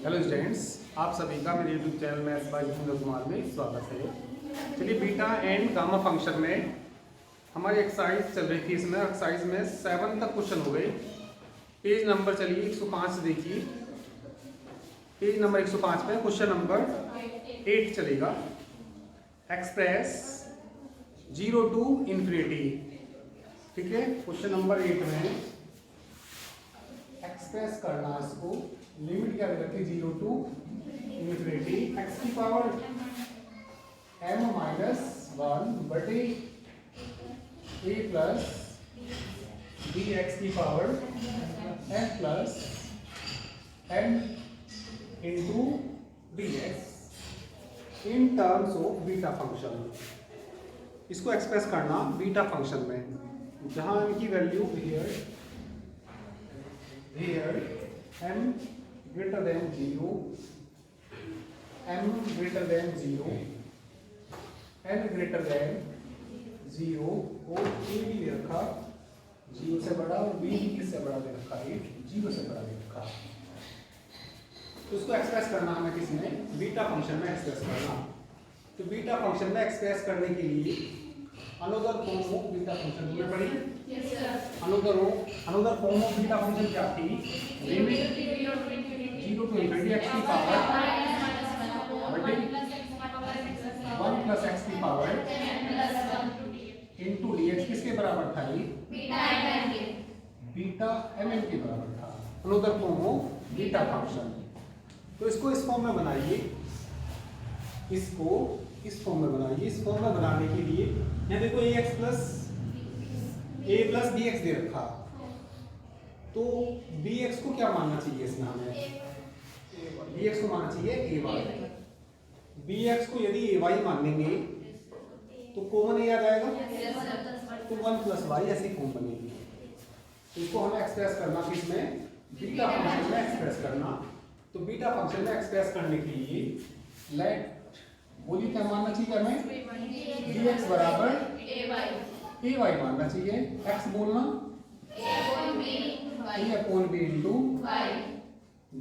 Hello students, आप सभी का मेरे YouTube channel maths by Jitendra Kumar में स्वागत है। चलिए, बीटा एंड गामा फंक्शन में हमारी एक्सरसाइज चल रही थी। इसमें एक्सरसाइज में 7 तक क्वेश्चन हो गए। पेज नंबर चलिए 105 से देखिए। पेज नंबर 105 पे क्वेश्चन नंबर 8 चलेगा। Express 0 to infinity. ठीक है, क्वेश्चन नंबर 8 में एक्सप्रेस करना, इसको लिमिट क्या रखी 0 to इन्फिनिटी एक्स की पावर m माइनस 1 बटे a प्लस बी एक्स की power m plus n into D x in terms of beta function. इसको एक्सप्रेस करना बीटा फंक्शन में, जहां इनकी value here m greater than 0, m greater than 0, n greater than 0 और a भी दे रखा 0 से बड़ा और b भी किससे बड़ा दे रखा है 0 से बड़ा दे रखा। तो उसको एक्सप्रेस करना हमें किसमें बीटा फंक्शन में एक्सप्रेस करना। तो बीटा फंक्शन में एक्सप्रेस करने के लिए another form of beta function में पढ़ी। Another form of beta function क्या थी? लिमिट 0 to इन्फिनिटी x की पावर बटे 1 प्लस x की पावर इनटू dx किसके बराबर था? ये बीटा mn के बराबर था। Another form of beta function. तो इसको इस फॉर्म में बनाइए, इसको इस फॉर्म में बनाइए। इस फॉर्म में बनाने के लिए यहाँ देखो ax plus a plus bx दे रखा। तो bx को क्या मानना चाहिए इसमें? हमें bx को मानना चाहिए ay। bx को यदि ay मानेंगे तो कॉमन a आ जाएगा, तो 1 प्लस y ऐसी फॉर्म बनेगी। तो इसको हमें एक्सप्रेस करना किसमें? बीटा फंक्शन में एक्सप्रेस करना। तो बीटा फंक्शन में एक्सप्रेस करने के लिए लेट बोलिए क्या मानना चाहिए हमें? dx बराबर ay मानना चाहिए। x बोलना a upon b into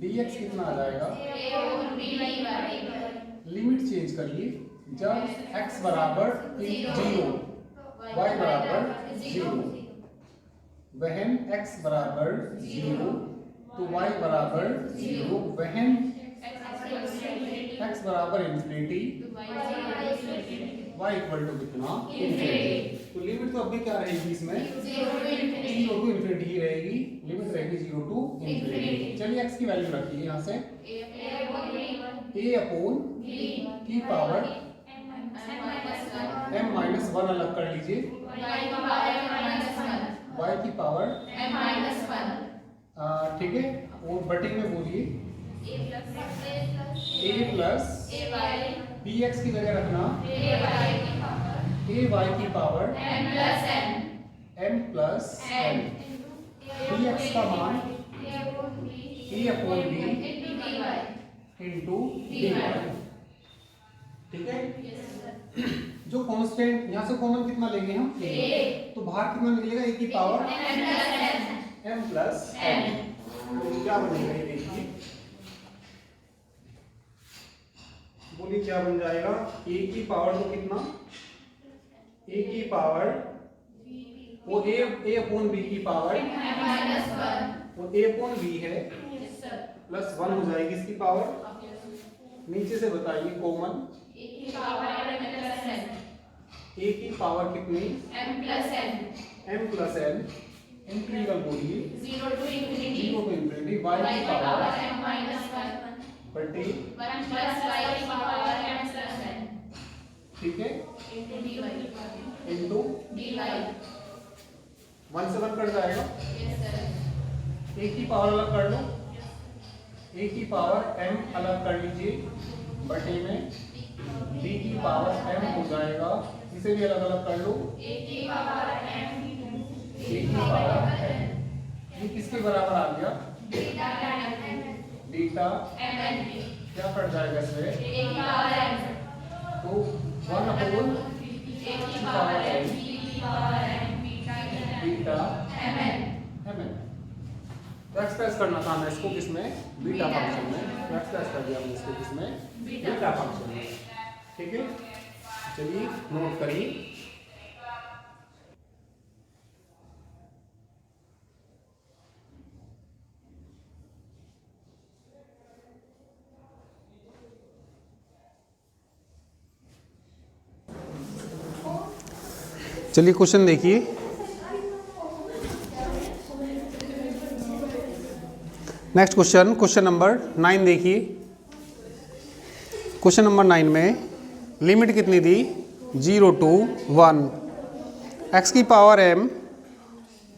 dx कितना आ जाएगा? लिमिट चेंज करिए। जब x बराबर 0 y बराबर 0, वहन x बराबर 0 तो y बराबर 0, वहन x बराबर इन्फिनिटी y इक्वल टू कितना? इन्फिनिटी। तो लिमिट तो अभी क्या रहेगी इसमें? 0 to इन्फिनिटी ही रहेगी। लिमिट रहेगी 0 to इन्फिनिटी। चलिए x की वैल्यू रखिए यहाँ से a अपॉन की पावर m माइनस 1 अलग कर लीजिए, y की पावर m माइनस 1। ठीक है, और बटे में बोलिए a प्लस bx की जगह रखना ay की power m plus n। dx का मान a upon b into dy। ठीक है, जो कांस्टेंट यहाँ से कॉमन कितना लेंगे हम? a। तो बाहर कितना निकलेगा? a की पावर m प्लस n। तो क्या बनेगा ये देखिए, बोलिए क्या बन जाएगा? a की पावर तो कितना? a की पावर वो a अपॉन b की पावर वो a अपॉन b है प्लस 1 हो जाएगी इसकी पावर। नीचे से बताइए कॉमन a की पावर कितनी? m plus n। इंटीग्रल बोलिए 0 to इन्फिनिटी y की पावर बटे 1 प्लस y की पावर m प्लस n। ठीक है, इंटू dy। 1 से 1 कट जाएगा। a की पावर अलग कर लो, a की पावर m अलग कर लीजिए, बटे में b की पावर m हो जाएगा। इसे भी अलग अलग कर लो, a की पावर m। ये किसके बराबर आ गया? बीटा क्या कट जाएगा इसमें? तो 1 अपॉन बीटा mn। एक्सप्रेस करना था हमें इसको किसमें, बीटा फंक्शन में। तो एक्सप्रेस कर दिया हमने इसको किसमें, बीटा फंक्शन में। ठीक है, चलिए नोट करिए। चलिए क्वेश्चन देखिए। नेक्स्ट क्वेश्चन, क्वेश्चन नंबर 9 देखिए। क्वेश्चन नंबर 9 में लिमिट कितनी दी, 0 to 1 x की पावर m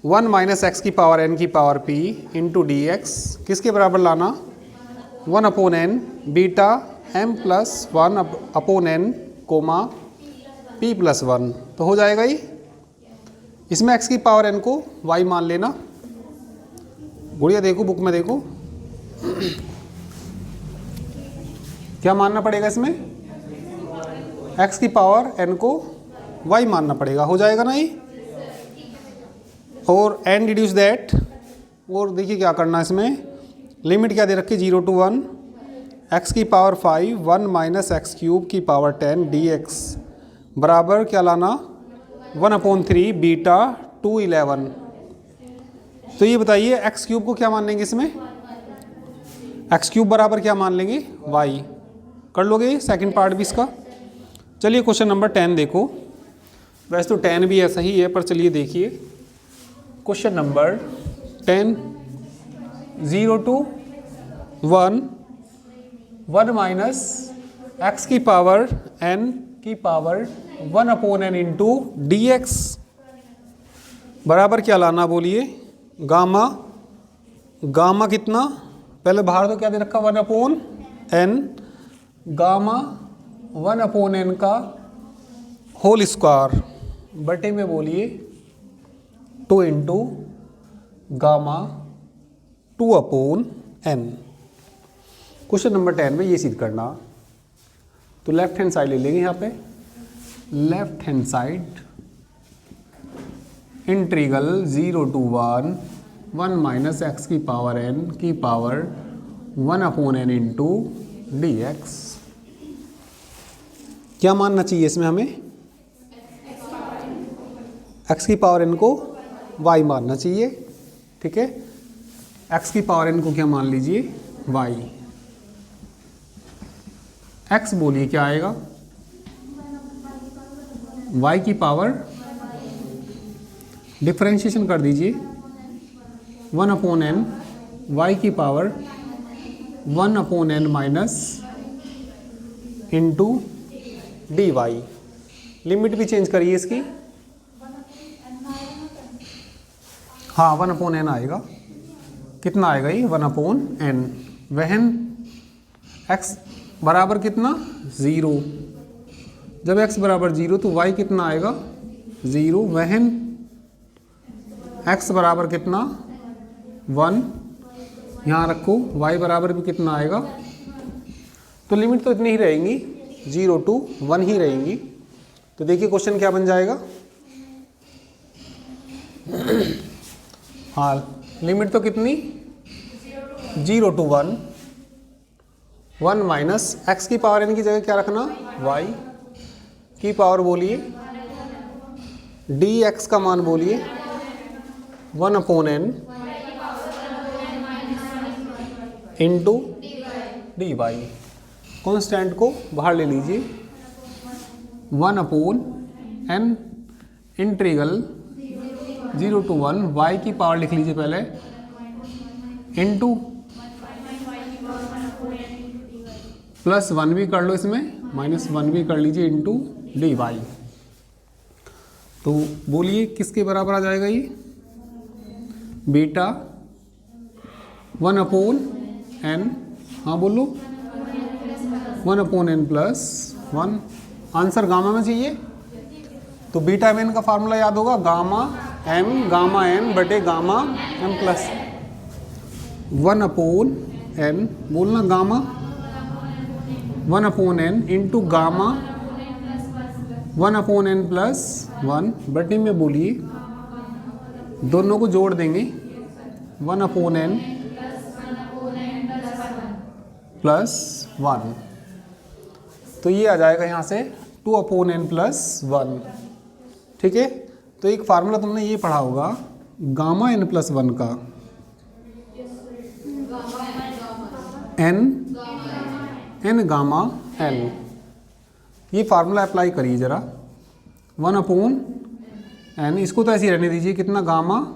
1 माइनस एक्स की पावर n की power p into D X किसके बराबर लाना, 1 upon n beta m plus 1 upon n comma p plus 1। तो हो जाएगा ये। इसमें x की पावर n को y मान लेना। गुड़िया देखो, बुक में देखो क्या मानना पड़ेगा इसमें, x की पावर n को y मानना पड़ेगा। हो जाएगा ना ये। और n डिड्यूस दैट, और देखिए क्या करना है इसमें, लिमिट क्या दे रखी, 0 to 1 x की पावर 5 1 माइनस एक्स क्यूब की पावर 10 dx बराबर क्या लाना, 1/3 बीटा 2 11। तो ये बताइए एक्स क्यूब को क्या मान लेंगे इसमें, एक्स क्यूब बराबर क्या मान लेंगे, y। कर लोगे सेकंड पार्ट भी इसका। चलिए क्वेश्चन नंबर 10 देखो। वैसे तो 10 भी ऐसा ही है, पर चलिए देखिए question number 10, 0 to 1 1 minus X की पावर n की पावर 1/n इंटू डी एक्स बराबर क्या लाना, बोलिए गामा। गामा कितना, पहले बाहर तो क्या दे रखा, 1/n गामा 1/n का होल स्क्वायर बटे में बोलिए 2 into gamma 2/n। Question number 10 में ये सिद्ध करना। तो लेफ्ट हैंड साइड ले लेंगे यहाँ पे, left hand side integral 0 to 1 minus X की पावर n की पावर 1/n इंटू डी एक्स। क्या मानना चाहिए इसमें हमें, x की पावर n को y मानना चाहिए। ठीक है, x की पावर n को क्या मान लीजिए, y। x बोलिए क्या आएगा, y की पावर, डिफरेंशिएशन कर दीजिए 1/n y की पावर 1/n minus into D Y. Limit भी चेंज करिए इसकी, हाँ 1/n आएगा। कितना आएगा ये, 1/n। वहन x बराबर कितना, 0। जब x बराबर 0 तो y कितना आएगा, 0। वहन x बराबर कितना, 1, यहाँ रखो, y बराबर भी कितना आएगा। तो लिमिट तो इतनी ही रहेंगी, 0 to 1 ही रहेंगी। तो देखिए क्वेश्चन क्या बन जाएगा, हाँ लिमिट तो कितनी, 0 to 1 1 माइनस एक्स की पावर n की जगह क्या रखना, y की पावर बोलिए dx का मान बोलिए 1/n into D Y. Constant को बाहर ले लीजिए, 1/n इंटीग्रल 0 to 1 y की पावर लिख लीजिए पहले इंटू प्लस 1 भी कर लो, इसमें -1 भी कर लीजिए इंटू डी वाई। तो बोलिए किसके बराबर आ जाएगा ये, बीटा 1/n, हाँ बोलो 1/n प्लस 1। आंसर गामा में चाहिए तो बीटा m का फार्मूला याद होगा, गामा m बटे गामा m प्लस 1/n, बोलना gamma 1/n into gamma 1/n plus 1 बटे में बोलिए, दोनों को जोड़ देंगे 1/n +1। तो ये आ जाएगा यहाँ से 2/n + 1। ठीक है, तो एक फार्मूला तुमने ये पढ़ा होगा गामा n + 1 का, n गामा n। ये फार्मूला अप्लाई करिए ज़रा, 1/n, इसको तो ऐसे ही रहने दीजिए, कितना गामा,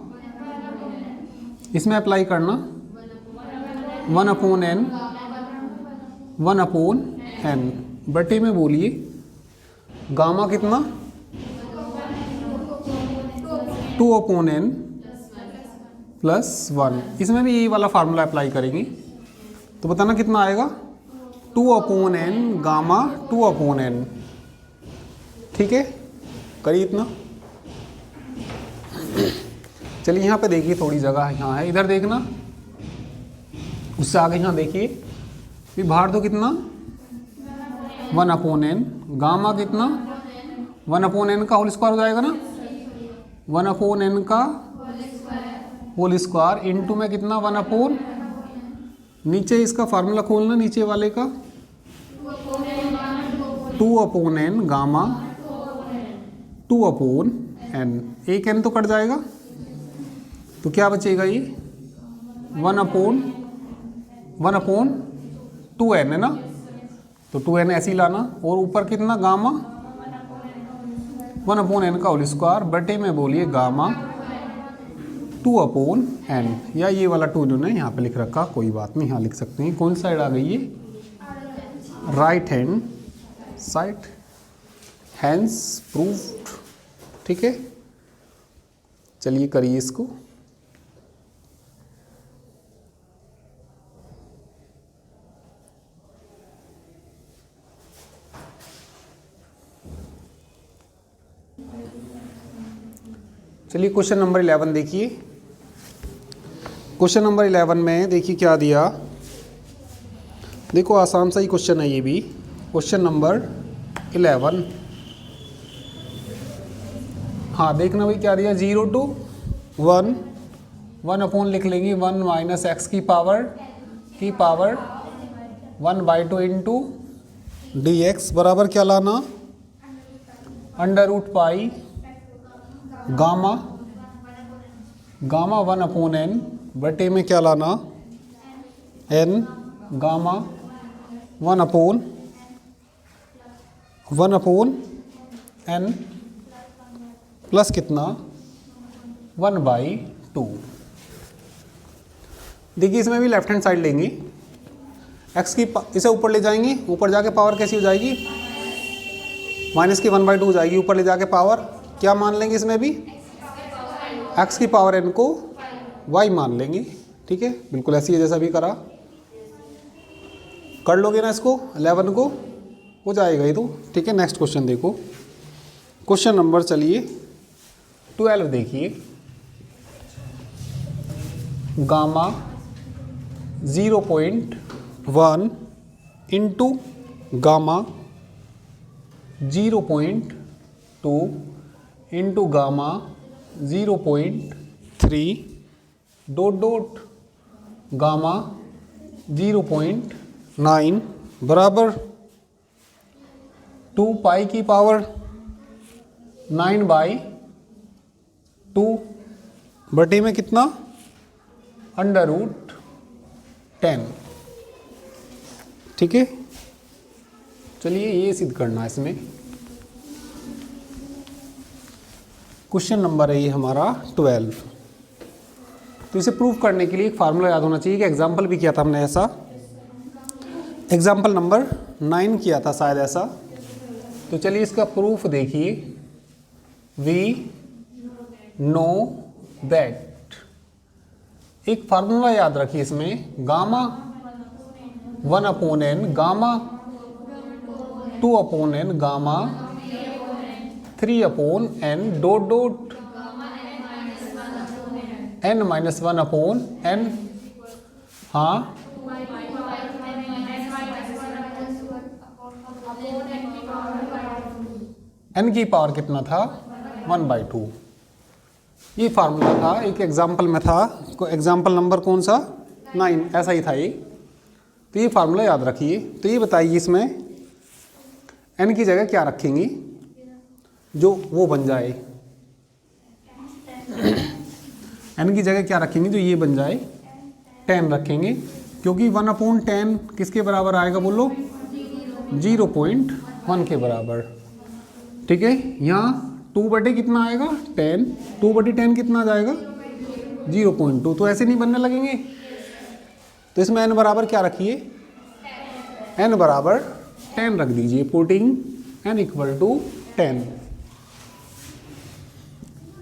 इसमें अप्लाई करना 1/n, 1/n बटे में बोलिए गामा कितना 2/n + 1। इसमें भी यही वाला फार्मूला अप्लाई करेंगे तो बताना कितना आएगा 2/n गामा 2/n। ठीक है, करिए इतना। चलिए यहाँ पे देखिए, थोड़ी जगह यहाँ है, इधर देखना, उससे आगे यहाँ देखिए, फिर बाहर तो कितना 1/n, गामा कितना 1/n का होल स्क्वायर हो जाएगा ना, 1/n का होल स्क्वायर इंटू में कितना 1/, नीचे इसका फार्मूला खोलना, नीचे वाले का 2/n गामा 2/n, एक n तो कट जाएगा तो क्या बचेगा ये 1/2n है ना, तो 2n ऐसे ही लाना, और ऊपर कितना गामा 1/n का होल स्क्वायर बटे में बोलिए गामा 2/n, या ये वाला 2 जो ने यहाँ पे लिख रखा, कोई बात नहीं, यहाँ लिख सकते हैं। कौन साइड आ गई ये, right hand side, hence proved. ठीक है, चलिए करिए इसको। चलिए क्वेश्चन नंबर 11 देखिए। क्वेश्चन नंबर 11 में देखिए क्या दिया, देखो आसान सा ही क्वेश्चन है ये भी। क्वेश्चन नंबर 11, हाँ देखना भाई क्या दिया, 0 to 1, 1/, लिख लेंगे 1 - x की पावर 1/2 इंटू dx बराबर क्या लाना, √π गामा 1/n बटे में क्या लाना n गामा 1/n प्लस कितना 1/2। देखिए इसमें भी लेफ्ट हैंड साइड लेंगे, x की इसे ऊपर ले जाएंगे, ऊपर जाके पावर कैसी हो जाएगी, माइनस की 1/2 हो जाएगी, ऊपर ले जाके पावर क्या मान लेंगे, इसमें भी x की पावर n को y मान लेंगे। ठीक है, बिल्कुल ऐसी है जैसा भी करा, कर लोगे ना इसको, 11 को हो जाएगा ये तो। ठीक है, नेक्स्ट क्वेश्चन देखो, क्वेश्चन नंबर चलिए 12 देखिए, gamma 0.1 into gamma 0.2 into gamma 0.3 dot gamma 0.9 बराबर 2π की पावर 9/2 बटे में कितना √10। ठीक है, चलिए ये सिद्ध करना है इसमें। क्वेश्चन नंबर है ये हमारा 12। तो इसे प्रूव करने के लिए एक फार्मूला याद होना चाहिए कि एग्जाम्पल भी किया था हमने ऐसा, एग्जाम्पल नंबर 9 किया था शायद ऐसा। तो चलिए इसका प्रूफ देखिए, वी नो दैट, एक फार्मूला याद रखिए इसमें, gamma 1/n gamma 2/n gamma 3/n dot n - 1/n, हाँ n की पावर कितना था 1/2। ये फार्मूला था, एक एग्जाम्पल में था, एग्जाम्पल नंबर कौन सा 9, ऐसा ही था ये। तो ये फार्मूला याद रखिए। तो ये बताइए इसमें n की जगह क्या रखेंगे जो वो बन जाए, n की जगह क्या रखेंगे जो ये बन जाए, 10 रखेंगे, क्योंकि 1/10 किसके बराबर आएगा बोलो, 0.1 के बराबर। ठीक है, यहाँ 2 बटे कितना आएगा 10, 2 बटे 10 कितना आ जाएगा 0.2। तो ऐसे नहीं बनने लगेंगे। तो इसमें n बराबर क्या रखिए, n बराबर 10 रख दीजिए, putting n equal to 10,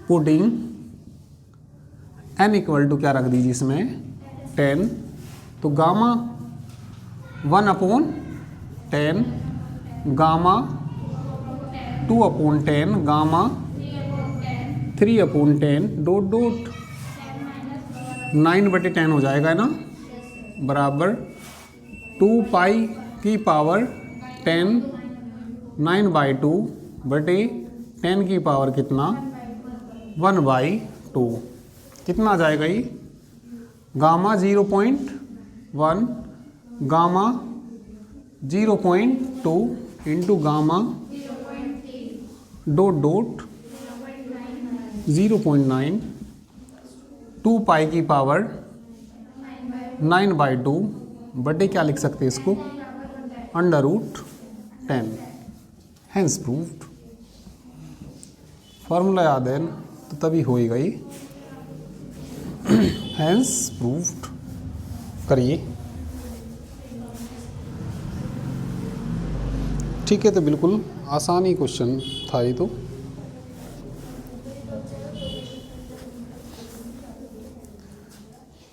putting n equal to क्या रख दीजिए इसमें 10। तो gamma 1/10, gamma 2/10, gamma 3/10 dot dot 9/10 हो जाएगा ना, बराबर 2 पाई की पावर 10 9/2 बटे 10 की पावर कितना 1/2, कितना आ जाएगा ये, gamma 0.1 gamma 0.2 into gamma dot dot 0.9, 2 पाई की पावर 9/2 बटे क्या लिख सकते हैं इसको, √10, हैंस प्रूव्ड। फार्मूला याद है तो तभी होएगा ये, हैंस प्रूव्ड। करिए। ठीक है, तो बिल्कुल आसान ही क्वेश्चन था ये तो।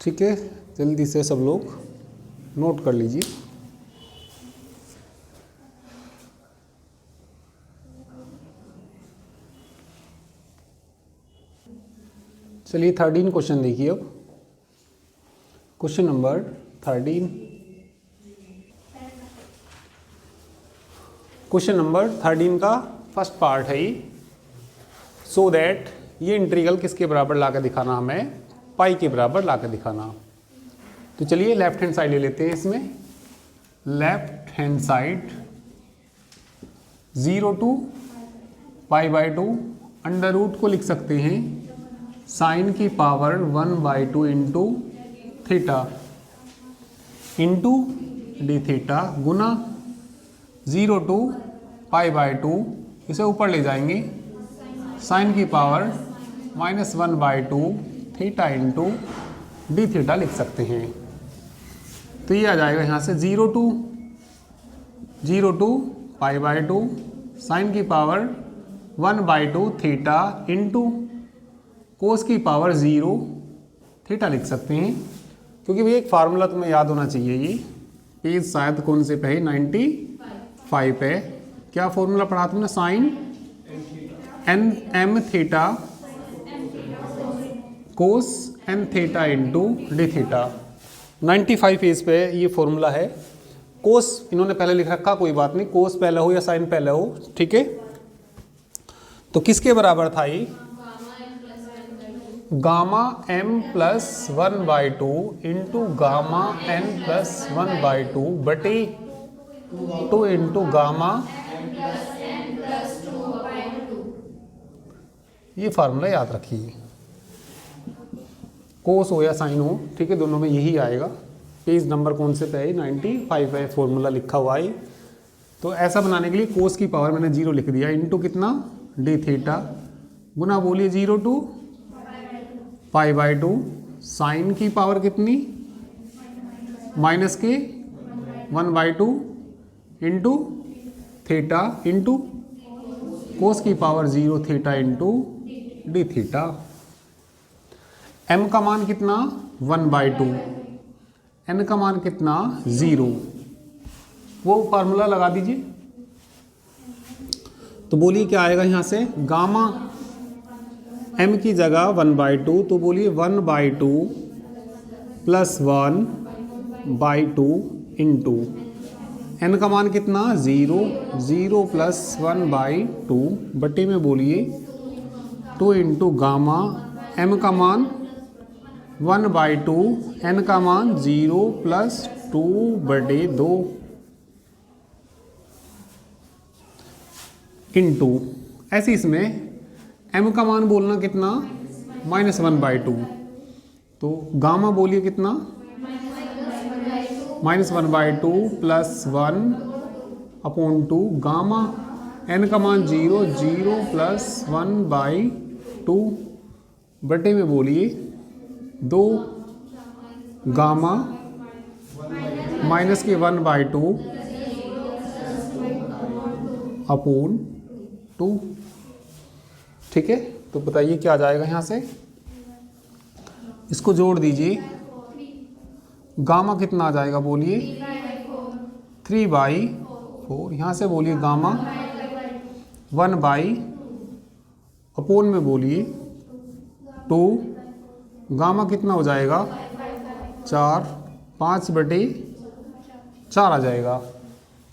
ठीक है, जल्दी से सब लोग नोट कर लीजिए। चलिए 13 क्वेश्चन देखिए अब। Question number 13। क्वेश्चन नंबर 13 का फर्स्ट पार्ट है ये। सो दैट ये इंटीग्रल किसके बराबर लाकर दिखाना, हमें पाई के बराबर लाकर दिखाना। तो चलिए लेफ्ट हैंड साइड ले लेते हैं इसमें। Left hand side 0 to π/2 under root को लिख सकते हैं साइन की power 1/2 into theta into D theta गुना 0 to π/2, इसे ऊपर ले जाएंगे साइन की power -1/2 theta into D theta लिख सकते हैं। तो ये आ जाएगा यहाँ से 0 to π/2 साइन की पावर 1/2 थीटा इंटू कोस की पावर 0 थीटा लिख सकते हैं। क्योंकि भैया एक फार्मूला तुम्हें याद होना चाहिए, ये पेज शायद कौन से पे है 95 पे। क्या फॉर्मूला पढ़ा तुमने, sine m theta cos n theta into D theta. 95 page पे ये फॉर्मूला है। कोस इन्होंने पहले लिख रखा, कोई बात नहीं, कोस पहले हो या साइन पहले हो, ठीक है। तो किसके बराबर था ये, gamma m plus 1/2 into gamma n plus 1/2 बटे 2 इंटू गामा, ये फार्मूला याद रखिए। कोस हो या साइन हो, ठीक है, दोनों में यही आएगा। पेज नंबर कौन से पे है, 95 है, फॉर्मूला लिखा हुआ है। तो ऐसा बनाने के लिए कोस की पावर मैंने 0 लिख दिया इंटू कितना डी थीटा गुना बोलिए 0 to π/2 साइन की पावर कितनी माइनस के 1/2 इंटू थीटा इंटू कोस की power 0 theta into D theta. m का मान कितना 1/2, n का मान कितना 0, वो फार्मूला लगा दीजिए। तो बोलिए क्या आएगा यहाँ से, गामा m की जगह 1/2, तो बोलिए 1/2 प्लस 1/2 इंटू n का मान कितना 0, 0 प्लस 1/2 बटे में बोलिए 2 इंटू गामा, m का मान 1/2, n का मान 0 प्लस 2/2 इंटू, ऐसे इसमें m का मान बोलना कितना, -1/2, तो गामा बोलिए कितना, -1/2 + 1/2 गामा n का मान 0, 0 + 1/2 बटे में बोलिए 2 गामा -1/2 / 2। ठीक है, तो बताइए क्या आ जाएगा यहाँ से, इसको जोड़ दीजिए, गामा कितना आ जाएगा बोलिए 3/4, यहाँ से बोलिए गामा 1/, में बोलिए 2, गामा कितना हो जाएगा 4, 5/4 आ जाएगा।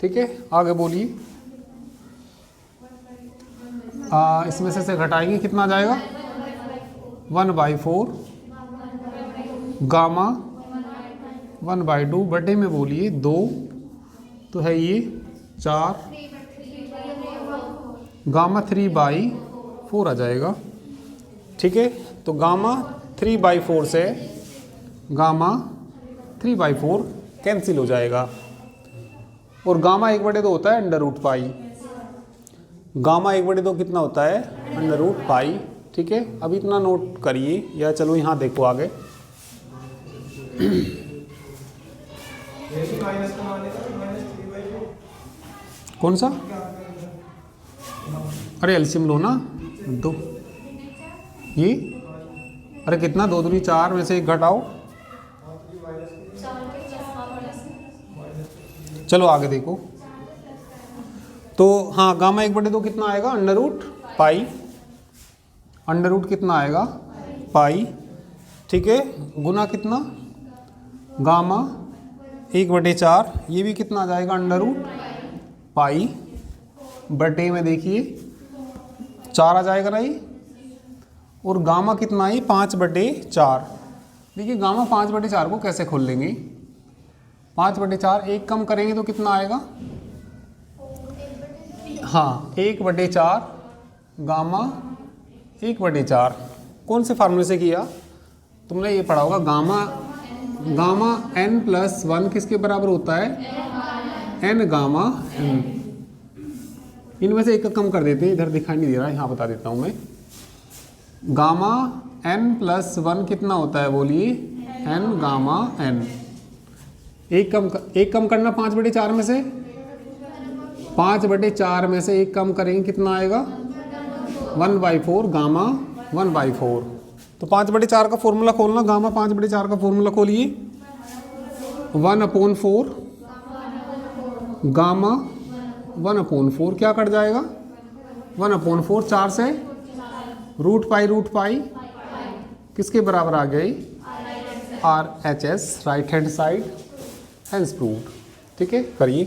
ठीक है, आगे बोलिए, इसमें से घटाएंगे कितना आ जाएगा 1/4 गामा 1/2 बटे में बोलिए 2, तो है ये 4 गामा 3/4 आ जाएगा। ठीक है, तो गामा 3/4 से गामा 3/4 कैंसिल हो जाएगा, और गामा 1/2 होता है √π, गामा 1/2 कितना होता है √π। ठीक है, अब इतना नोट करिए, या चलो यहाँ देखो आगे, कौन सा, अरे एलसीएम लो ना, 2 ये, अरे कितना 2 दूनी 4 में से 1 घटाओ, चलो आगे देखो, तो हाँ गामा 1/2 कितना आएगा √π, √ कितना आएगा पाई। ठीक है, गुना कितना गामा 1/4, ये भी कितना आ जाएगा √π बटे में देखिए 4 आ जाएगा नहीं, और गामा कितना है 5/4। देखिए गामा 5/4 को कैसे खोल लेंगे, 5/4 1 कम करेंगे तो कितना आएगा, हाँ 1/4 गामा 1/4, कौन से फार्मूले से किया तुमने, ये पढ़ा होगा, गामा n+1 किसके बराबर होता है, n गामा n। इनमें से एक का कम कर देते हैं, इधर दिखाई नहीं दे रहा है, यहाँ बता देता हूँ मैं, गामा n+1 कितना होता है बोलिए n गामा n, एक कम करना 5/4 में से, 5/4 में से 1 कम करेंगे कितना आएगा 1/4 गामा 1/4। तो 5/4 का फॉर्मूला खोलना, गामा 5/4 का फॉर्मूला खोलिए, 1/4 गामा 1/4 क्या कट जाएगा 1/4, 4 से √π किसके बराबर आ गई RHS, right hand side, hence proved. ठीक है, करिए,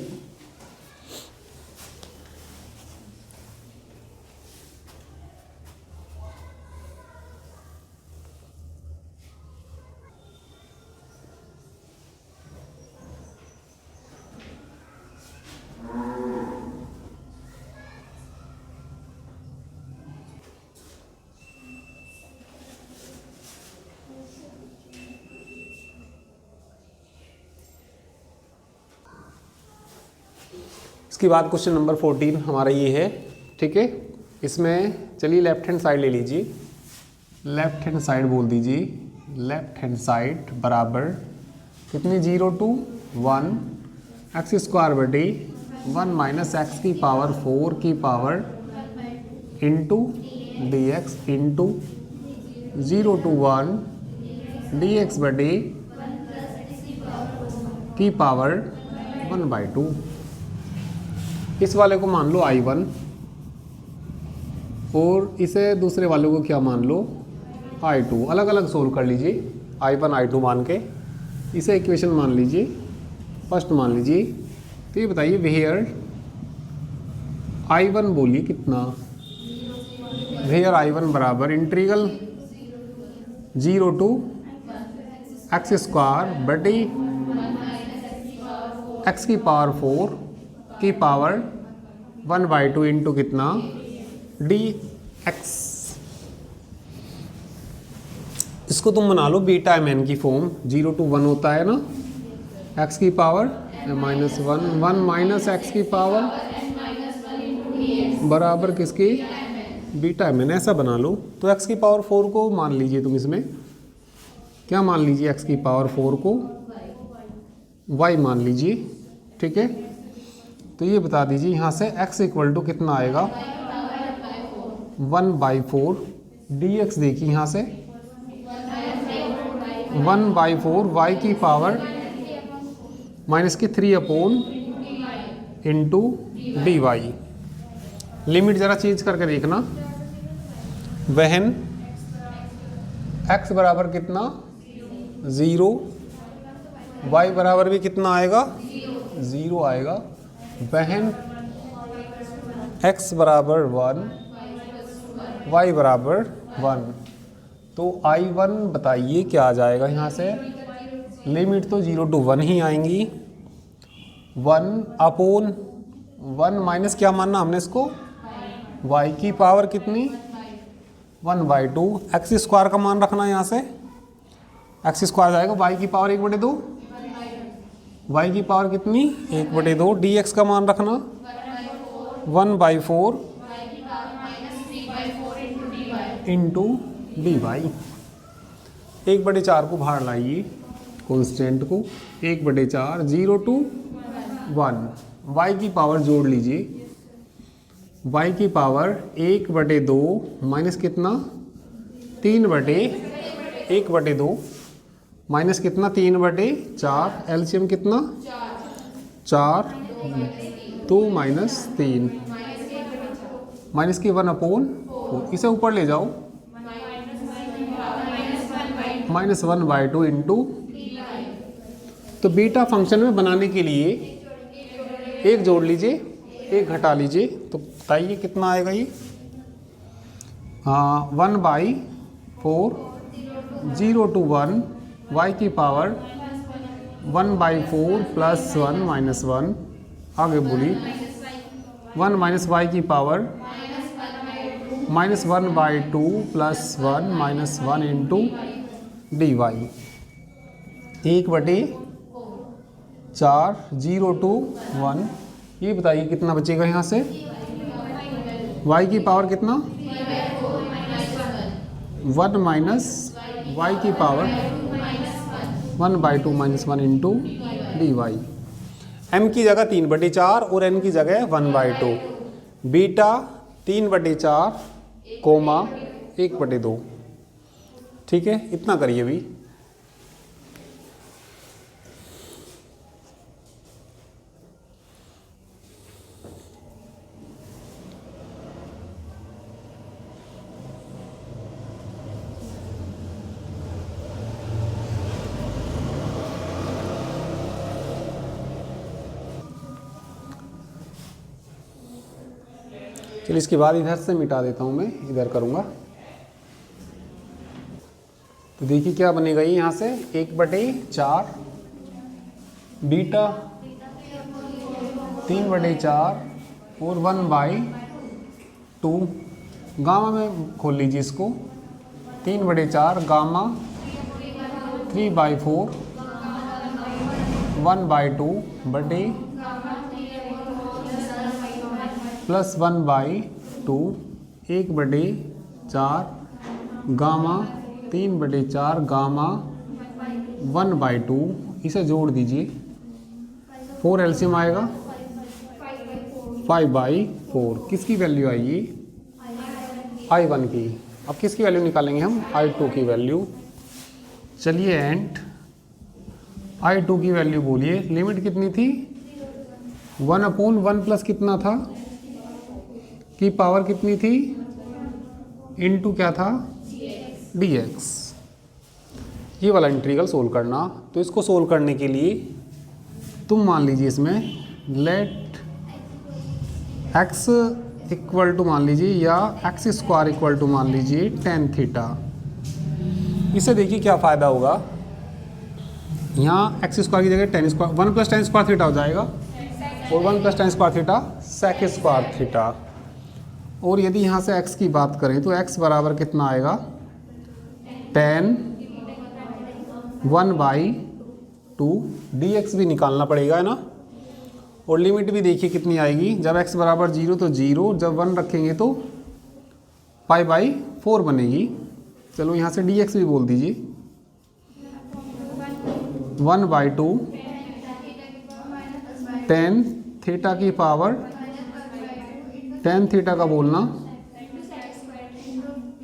इसके बाद क्वेश्चन नंबर 14 हमारा ये है। ठीक है, इसमें चलिए लेफ्ट हैंड साइड ले लीजिए, लेफ्ट हैंड साइड बोल दीजिए, लेफ्ट हैंड साइड बराबर कितनी 0 to 1 x² बटे 1 - x की पावर 4 की power into dx into 0 to 1 dx बटे की पावर 1/2। इस वाले को मान लो I1 और इसे दूसरे वाले को क्या मान लो I2। अलग अलग सोल्व कर लीजिए, I1 I2 मान के इसे इक्वेशन मान लीजिए, फर्स्ट मान लीजिए। तो ये बताइए वेयर I1 बोलिए कितना, वेयर I1 बराबर इंटीग्रल 0 to x² बटे एक्स की पावर 4 की पावर 1/2 इंटू कितना डी एक्स। इसको तुम बना लो बीटा एम एन की फॉर्म, 0 to 1 होता है ना, एक्स की पावर -1, 1 माइनस एक्स की पावर बराबर किसकी, बीटा एम एन, ऐसा बना लो। तो एक्स की पावर 4 को मान लीजिए तुम, इसमें क्या मान लीजिए, एक्स की पावर 4 को y मान लीजिए, ठीक है। तो ये बता दीजिए यहाँ से x इक्वल टू कितना आएगा 1/4 dx। देखिए यहाँ से 1/4 y की पावर माइनस की 3 इंटू डी वाई। लिमिट ज़रा चेंज करके देखना, वहन x बराबर कितना 0, y बराबर भी कितना आएगा 0 आएगा, वहन x बराबर 1, y बराबर 1। तो I1 बताइए क्या आ जाएगा यहाँ से, लिमिट तो 0 to 1 ही आएंगी, 1/1 माइनस क्या मानना हमने इसको, y की पावर कितनी 1/2, एक्स स्क्वायर का मान रखना यहाँ से, एक्स स्क्वायर जाएगा y की पावर 1/2, y की पावर कितनी 1/2, dx का मान रखना 1/4 इंटू डी वाई। 1/4 को बाहर लाइए, कॉन्स्टेंट को 1/4, 0 to 1, y की पावर जोड़ लीजिए, y की पावर 1/2 माइनस कितना 3/1/2 माइनस कितना 3/4, एलसीएम कितना 4, 2 माइनस 3 माइनस की 1/4, इसे ऊपर ले जाओ -1/2 इंटू। तो बीटा फंक्शन में बनाने के लिए एक जोड़ लीजिए, एक घटा लीजिए, तो बताइए कितना आएगा ये, 1/4 0 to 1 y की पावर 1/4 प्लस 1 माइनस 1, आगे बोलिए 1 माइनस y की power -1/2 plus 1 minus 1 into D Y. 1/4 0 to 1, ये बताइए कितना बचेगा यहाँ से, y की पावर कितना 1 माइनस y की power 1/2 minus 1 into D Y. m की जगह 3/4 और n की जगह 1/2, बीटा 3/4 कोमा 1/2, ठीक है। इतना करिए अभी। चलिए इसके बाद इधर से मिटा देता हूँ, मैं इधर करूँगा। तो देखिए क्या बनेगा ये यहाँ से 1/4 बीटा 3/4 और 1/2, गामा में खोल लीजिए इसको, 3/4 गामा 3/4 1/2 बटे प्लस 1/2 1/4 गामा 3/4 गामा 1/2, इसे जोड़ दीजिए, 4 एलसीएम आएगा 5/4। किसकी वैल्यू आएगी I1 की। अब किसकी वैल्यू निकालेंगे हम, I2 की वैल्यू। चलिए एंड I2 की वैल्यू बोलिए, लिमिट कितनी थी 1/1 प्लस कितना था की पावर कितनी थी इनटू क्या था dx। ये वाला इंटीग्रल सोल्व करना। तो इसको सोल्व करने के लिए तुम मान लीजिए इसमें लेट x इक्वल टू मान लीजिए या x स्क्वायर इक्वल टू मान लीजिए tan थीटा। इसे देखिए क्या फ़ायदा होगा, यहाँ एक्स स्क्वायर की जगह tan square, 1 + tan square theta हो जाएगा और 1 + tan square theta sec square theta. और यदि यहाँ से x की बात करें तो x बराबर कितना आएगा, tan 1/2 dx भी निकालना पड़ेगा है ना। और लिमिट भी देखिए कितनी आएगी, जब x बराबर 0 तो 0, जब 1 रखेंगे तो π/4 बनेगी। चलो यहाँ से dx भी बोल दीजिए, 1/2 tan थीटा की पावर, tan थीटा का बोलना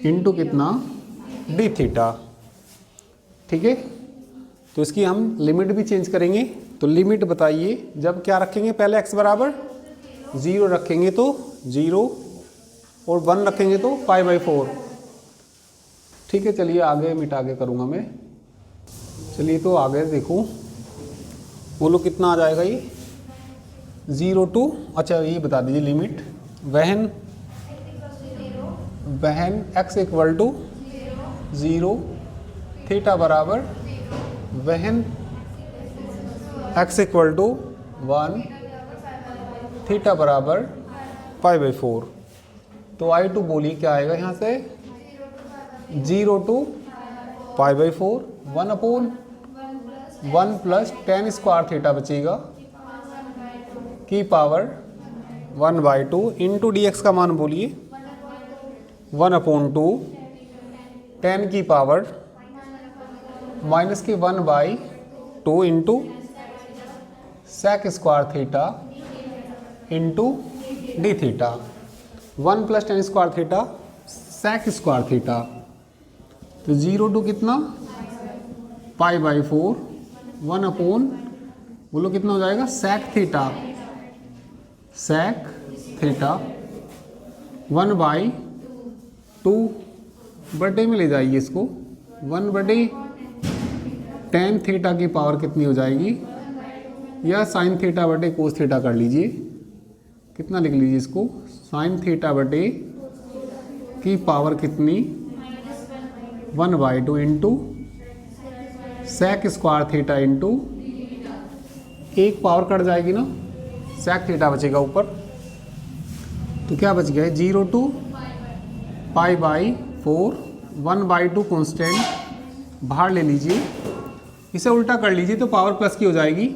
इंटू कितना, डी थीटा। ठीक है, तो इसकी हम लिमिट भी चेंज करेंगे। तो लिमिट बताइए, जब क्या रखेंगे, पहले x बराबर 0 रखेंगे तो 0 और 1 रखेंगे तो π/4। ठीक है, चलिए आगे मिटा के करूँगा मैं। चलिए तो आगे देखो, बोलो कितना आ जाएगा ये, 0 to, अच्छा ये बता दीजिए लिमिट, वहन x इक्वल टू 0, थीटा बराबर वहन x इक्वल टू 1, थीटा बराबर π/4। तो I2 बोलिए क्या आएगा यहाँ से, 0 to π/4, 1/1 + tan स्क्वायर थीटा बचेगा की पावर 1/2 इंटू dx का मान बोलिए 1/2 tan की power -1/2 into sec square theta into D theta, 1 + tan square theta sec square theta. तो 0 to कितना, π/4, 1/, बोलो कितना हो जाएगा, सेक थीटा 1/2 बटे में ले जाइए इसको, 1/tan थीटा की पावर कितनी हो जाएगी, या sin थीटा बटे कोस थीटा कर लीजिए, कितना लिख लीजिए इसको, sin थीटा बटे की पावर कितनी, 1/2 into sec square theta into, एक पावर कट जाएगी ना, सेक थीटा बचेगा ऊपर। तो क्या बच गया है, 0 to π/4, 1/2 कॉन्स्टेंट बाहर ले लीजिए, इसे उल्टा कर लीजिए तो पावर प्लस की हो जाएगी।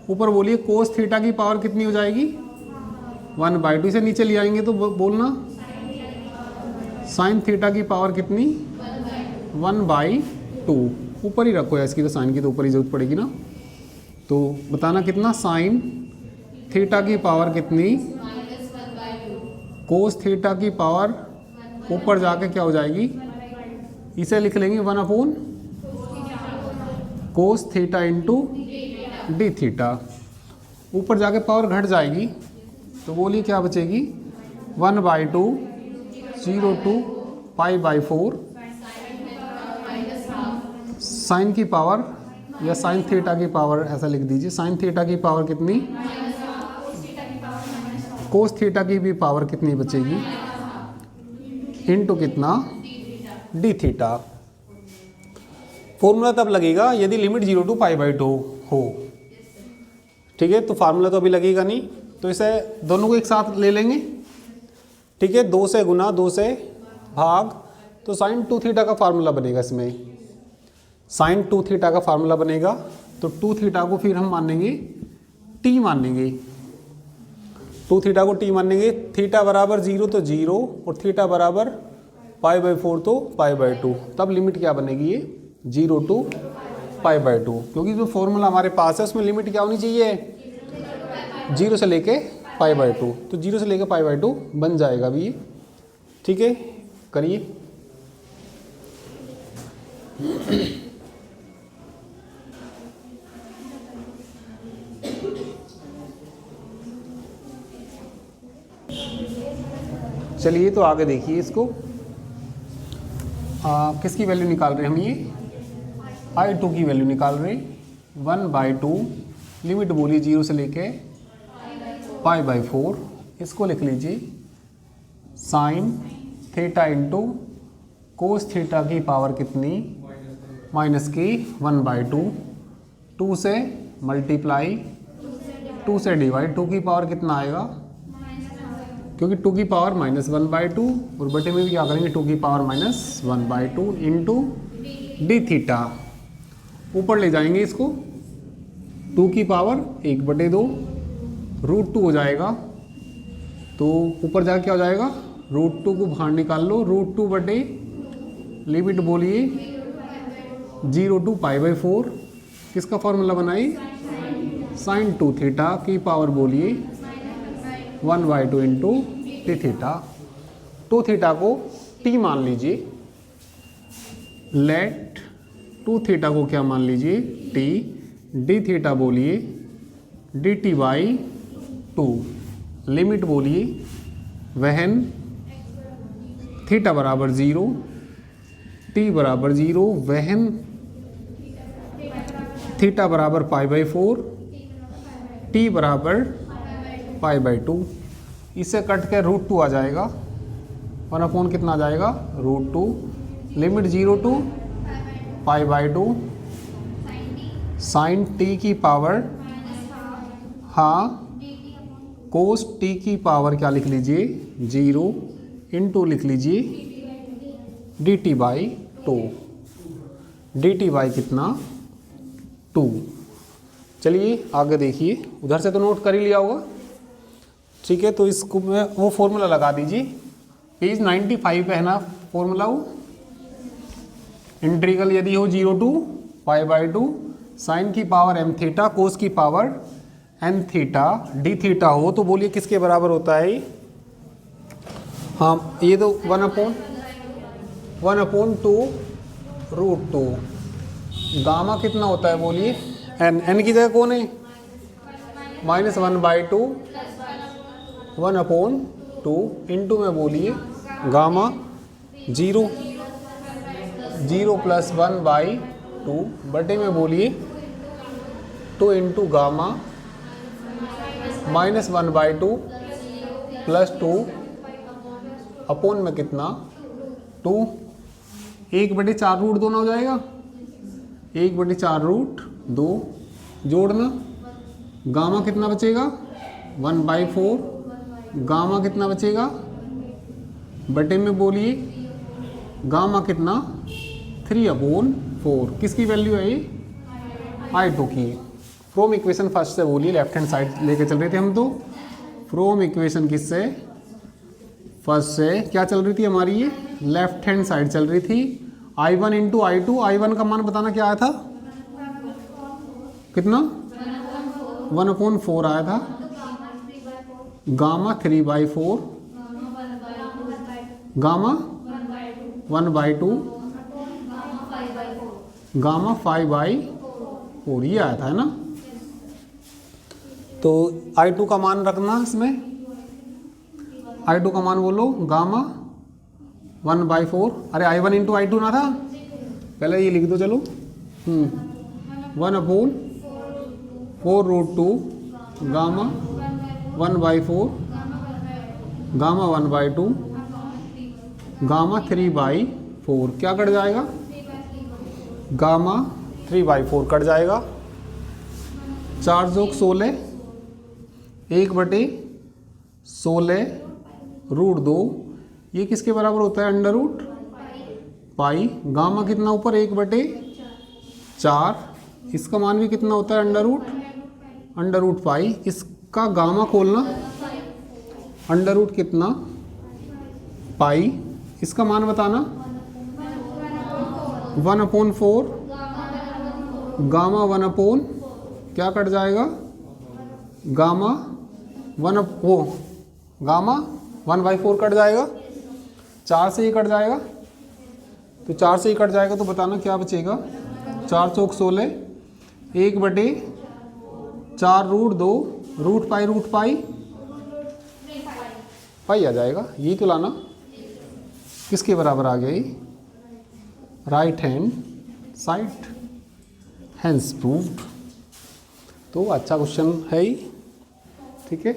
ऊपर बोलिए कोस थीटा की पावर कितनी हो जाएगी, 1/2, इसे नीचे ले आएंगे तो बोलना साइन थीटा की पावर कितनी, 1/2। ऊपर ही रखो यार, इसकी तो साइन की तो ऊपर ही जरूरत पड़ेगी ना। तो बताना कितना, साइन थीटा की पावर कितनी, कोस थीटा की पावर ऊपर जाके क्या हो जाएगी, इसे लिख लेंगे 1/, cos theta into D theta. ऊपर जाके पावर घट जाएगी तो बोलिए क्या बचेगी, 1/2, 0 to π/4 साइन की पावर या साइन थीटा की पावर, ऐसा लिख दीजिए, साइन थीटा की पावर कितनी, कोस थीटा की भी पावर कितनी बचेगी, इनटू कितना, डी थीटा। फॉर्मूला तब लगेगा यदि लिमिट 0 to π/2 हो। ठीक है, तो फार्मूला तो अभी लगेगा नहीं, तो इसे दोनों को एक साथ ले लेंगे। ठीक है, 2 से गुना, 2 से भाग, तो साइन 2 थीटा का फार्मूला बनेगा इसमें, साइन 2 थीटा का फार्मूला बनेगा। तो 2 थीटा को फिर हम मानेंगे टी मानेंगे, 2 थीटा को टी मानेंगे। थीटा बराबर 0 तो 0 और थीटा बराबर π/4 तो π/2। तब लिमिट क्या बनेगी, ये 0 to π/2, क्योंकि जो फॉर्मूला हमारे पास है उसमें लिमिट क्या होनी चाहिए, 0 से लेके π/2। तो 0 से लेके π/2 बन जाएगा अभी ये। ठीक है, करिए। चलिए तो आगे देखिए इसको, किसकी वैल्यू निकाल रहे हैं हम, ये I2 की वैल्यू निकाल रहे हैं। 1/2 लिमिट बोलिए 0 से लेके π/4, इसको लिख लीजिए sine theta into cos theta की पावर कितनी, -1/2 2 से मल्टीप्लाई, 2 से डिवाइड, 2 की पावर कितना आएगा, क्योंकि 2 की पावर -1/2 और बटे में भी क्या करेंगे 2 की पावर -1/2 इंटू डी थीटा। ऊपर ले जाएंगे इसको, 2 की पावर 1/2 √2 हो जाएगा। तो ऊपर जाके क्या हो जाएगा, √2 को बाहर निकाल लो, √2 बटे लिमिट बोलिए 0 to π/4, किसका फॉर्मूला बनाई, sin 2 थीटा की पावर बोलिए 1/2 इंटू डी थीटा। 2 थीटा को t मान लीजिए, लेट 2 थीटा को क्या मान लीजिए t, डी थीटा बोलिए dt/2, लिमिट बोलिए वहन थीटा बराबर 0, t बराबर 0, वहन थीटा बराबर π/4, t बराबर π/2। इससे कट के √2 आ जाएगा, 1/, कितना आ जाएगा √2, लिमिट 0 to π/2 साइन t की पावर हाँ कोस t की पावर क्या लिख लीजिए 0 इंटू लिख लीजिए dt/2, dt कितना 2। चलिए आगे देखिए, उधर से तो नोट कर ही लिया होगा, ठीक है। तो इसको मैं वो फॉर्मूला लगा दीजिए, पेज 95 पे है ना फॉर्मूला, वो इंटीग्रल यदि हो 0 to π/2 साइन की पावर m थीटा कोस की power n theta D theta हो तो बोलिए किसके बराबर होता है, हाँ ये तो 1/2 √2। गामा कितना होता है बोलिए, n की जगह कौन है -1/2 1/2 इंटू में बोलिए गामा 0 + 1/2 बटे में बोलिए 2 इंटू गामा -1/2 + 2 अपॉन में कितना 2, 1/4 √2 ना हो जाएगा, 1/4 √2 जोड़ना, गामा कितना बचेगा 1/4, गामा कितना बचेगा बटे में बोलिए गामा कितना 3/4, किसकी वैल्यू है ये I2 की। फ्रॉम इक्वेशन फर्स्ट से बोलिए, लेफ्ट हैंड साइड लेके चल रहे थे हम, तो फ्रॉम इक्वेशन किससे फर्स्ट से क्या चल रही थी हमारी, ये लेफ्ट हैंड साइड चल रही थी। I1 इंटू I2, I1 का मान बताना क्या आया था, कितना 1/4 आया था, गामा 3/4, गामा 1/2, गामा 5/4 ये आया था, है ना। तो I2 का मान रखना इसमें, I2 का मान बोलो गामा 1/4, अरे I1 इंटू I2 ना था, पहले ये लिख दो चलो, 1/4 √2 गामा 1/4 गामा 1/2 गामा 3/4, क्या कट जाएगा गामा 3/4 कट जाएगा, 4 × 16 1/16 √2, ये किसके बराबर होता है √π, गामा कितना ऊपर 1/4, इसका मान भी कितना होता है √π, इसका गामा खोलना √ कितना पाई, इसका मान बताना 1/4 गामा 1/, क्या कट जाएगा गामा 1/4 कट जाएगा, 4 से ही कट जाएगा, तो 4 से ही कट जाएगा, तो बताना क्या बचेगा 4 × 16 1/4 √2 √π पाई आ जाएगा, यही तो लाना, किसके बराबर आ गई right hand side, hence proved. तो अच्छा क्वेश्चन है ही, ठीक है,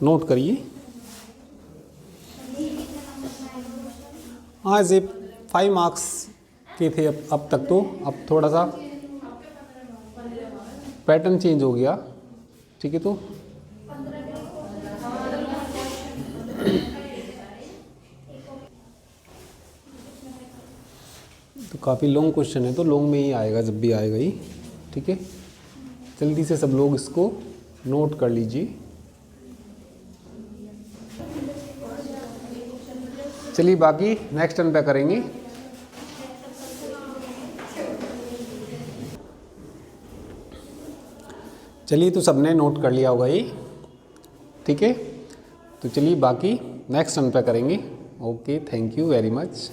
नोट करिए। आज ये 5 मार्क्स के थे अब तक, तो अब थोड़ा सा पैटर्न चेंज हो गया, ठीक है। तो काफ़ी लॉन्ग क्वेश्चन है, तो लॉन्ग में ही आएगा जब भी आएगा ही, ठीक है। जल्दी से सब लोग इसको नोट कर लीजिए। चलिए बाकी नेक्स्ट टर्न पे करेंगे। चलिए तो सबने नोट कर लिया होगा ये, ठीक है। तो चलिए बाकी नेक्स्ट टर्न पे करेंगे। Okay, thank you very much.